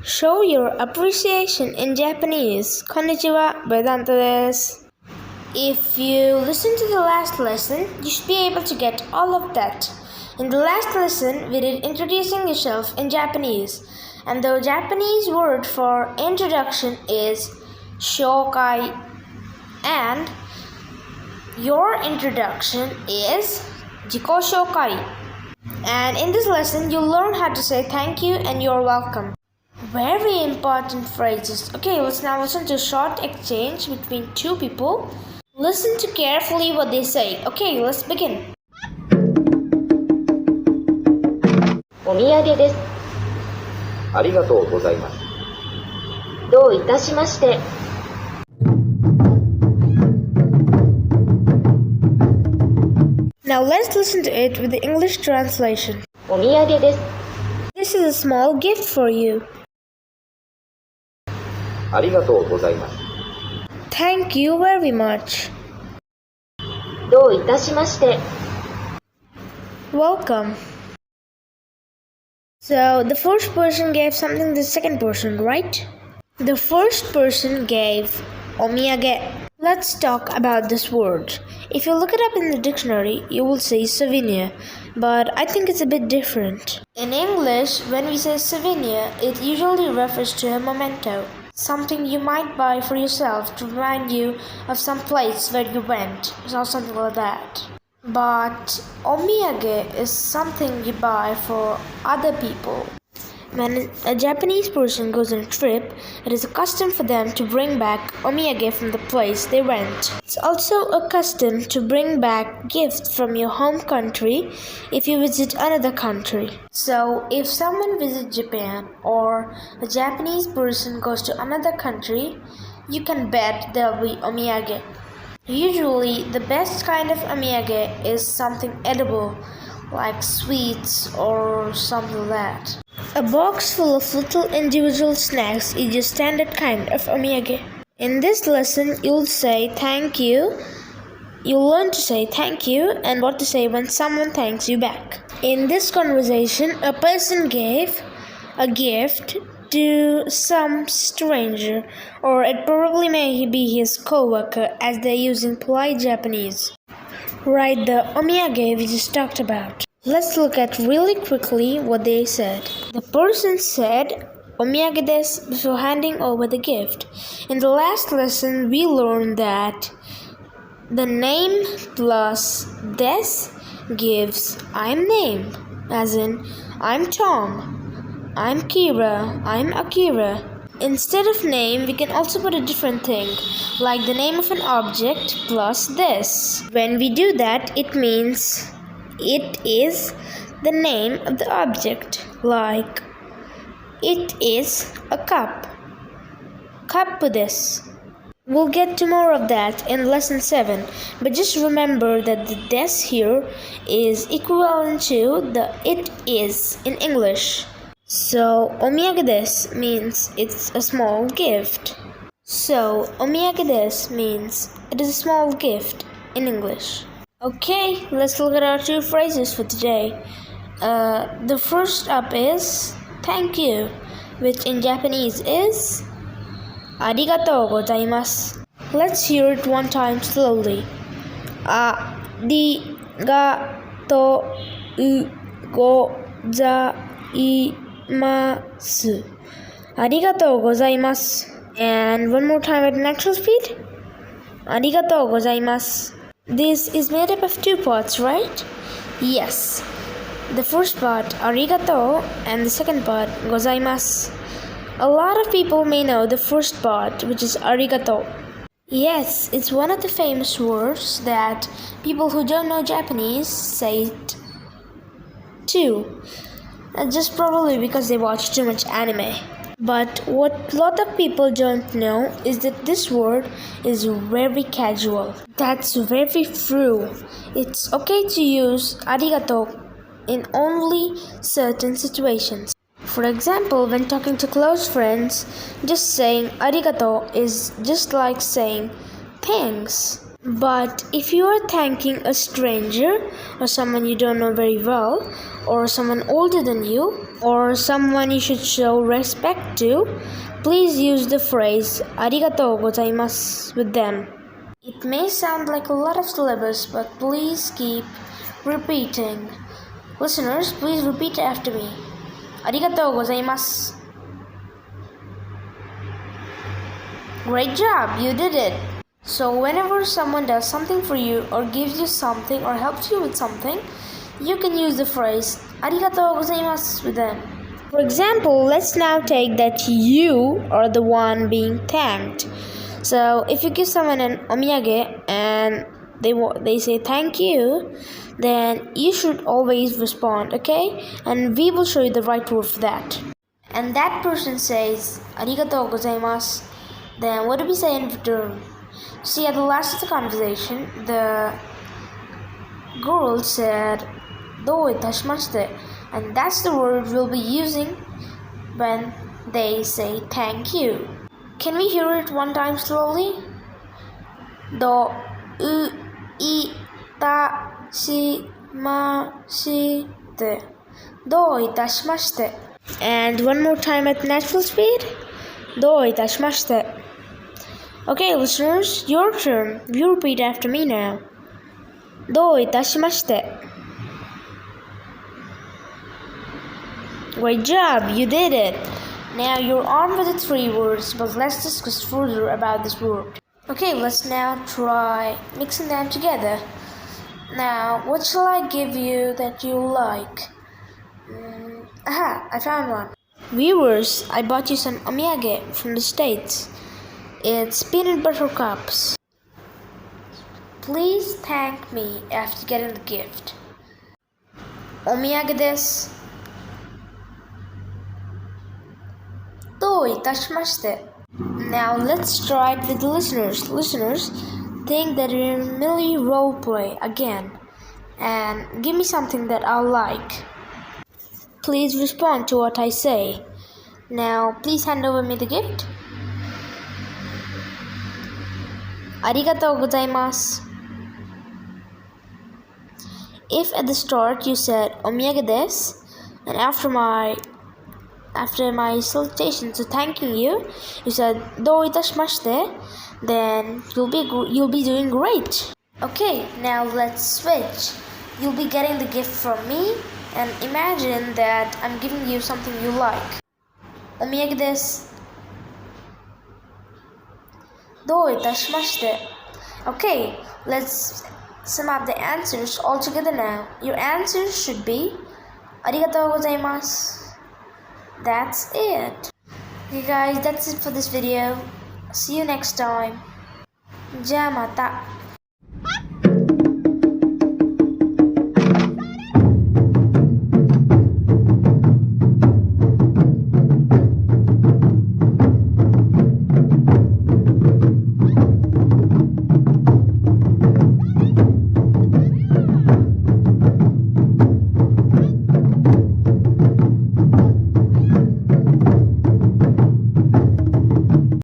Show your appreciation in Japanese. Konnichiwa, Vedanta desu. If you listen to the last lesson, you should be able to get all of that. In the last lesson, we did introducing yourself in Japanese, and the Japanese word for introduction is shokai, and your introduction is jiko shokai. And in this lesson, you'll learn how to say thank you and you're welcome. Very important phrases. Okay, let's now listen to a short exchange between two people. Listen to carefully what they say. Okay, let's begin. お土産です。ありがとうございます。どういたしまして。Now let's listen to it with the English translation. お土産です。This is a small gift for you. ありがとうございます。Thank you very much. どういたしまして。Welcome. So the first person gave something to the second person, right? The first person gave omiyage. Let's talk about this word. If you look it up in the dictionary, you will see souvenir, but I think it's a bit different. In English, when we say souvenir, it usually refers to a memento, something you might buy for yourself to remind you of some place where you went, or something like that. But omiyage is something you buy for other people. When a Japanese person goes on a trip, it is a custom for them to bring back omiyage from the place they went. It's also a custom to bring back gifts from your home country if you visit another country. So, if someone visits Japan or a Japanese person goes to another country, you can bet there'll be omiyage. Usually, the best kind of omiyage is something edible, like sweets or something like that. A box full of little individual snacks is your standard kind of omiyage. In this lesson, you'll say thank you. You'll learn to say thank you and what to say when someone thanks you back. In this conversation, a person gave a gift to some stranger, or it probably may be his co-worker as they're using polite Japanese. Right, the omiyage we just talked about. Let's look at really quickly what they said. The person said omiyage desu before handing over the gift. In the last lesson, we learned that the name plus desu gives I'm name, as in I'm Tom, I'm Kira, I'm Akira. Instead of name, we can also put a different thing, like the name of an object plus this. When we do that, it means it is the name of the object, like it is a cup. Cup this. We'll get to more of that in lesson 7, but just remember that the des here is equivalent to the it is in English. So, omiyage desu means it's a small gift. So, omiyage desu means it is a small gift in English. Okay, let's look at our two phrases for today. The first up is thank you, which in Japanese is arigatou gozaimasu. Let's hear it one time slowly. Arigatou gozaimasu. Arigatou gozaimasu. And one more time at natural speed. Arigatou gozaimasu. This is made up of two parts, right? Yes. The first part, arigato, and the second part, gozaimasu. A lot of people may know the first part, which is arigato. Yes, it's one of the famous words that people who don't know Japanese say it too. Just probably because they watch too much anime. But what a lot of people don't know is that this word is very casual. That's very true. It's okay to use arigato in only certain situations. For example, when talking to close friends, just saying arigato is just like saying thanks. But if you are thanking a stranger or someone you don't know very well, or someone older than you, or someone you should show respect to, please use the phrase arigatou gozaimasu with them. It may sound like a lot of syllables, but please keep repeating. Listeners, please repeat after me. Arigatou gozaimasu. Great job, you did it. So whenever someone does something for you or gives you something or helps you with something, you can use the phrase arigatou gozaimasu with them. For example, let's now take that you are the one being thanked. So if you give someone an omiyage and they say thank you, then you should always respond, okay? And we will show you the right word for that. And that person says arigatou gozaimasu, then what do we say in return? See, at the last of the conversation, the girl said dou itashimashite, and that's the word we'll be using when they say thank you. Can we hear it one time slowly? Dou itashimashite. Dou itashimashite. And one more time at natural speed. Dou itashimashite. Okay, listeners, your turn. You repeat after me now. Dou itashimashite. Great job, you did it. Now you're on with the 3 words, but let's discuss further about this word. Okay, let's now try mixing them together. Now, what shall I give you that you like? I found one. Viewers, I bought you some omiyage from the States. It's peanut butter cups. Please thank me after getting the gift. Omiyage desu. Dou itashimashite. Now let's try it with the listeners. Listeners, think that you're in a mini role play again and give me something that I like. Please respond to what I say. Now please hand over me the gift. Arigatou gozaimasu. If at the start you said omiyage desu, and after my salutation to thanking you, you said dou itashimashite, then you'll be doing great. Okay, now let's switch. You'll be getting the gift from me, and imagine that I'm giving you something you like. Omiyage desu. Dou itashimashite. Okay, let's sum up the answers all together now. Your answers should be arigatou gozaimasu. That's it. Okay guys, that's it for this video. See you next time. Ja mata.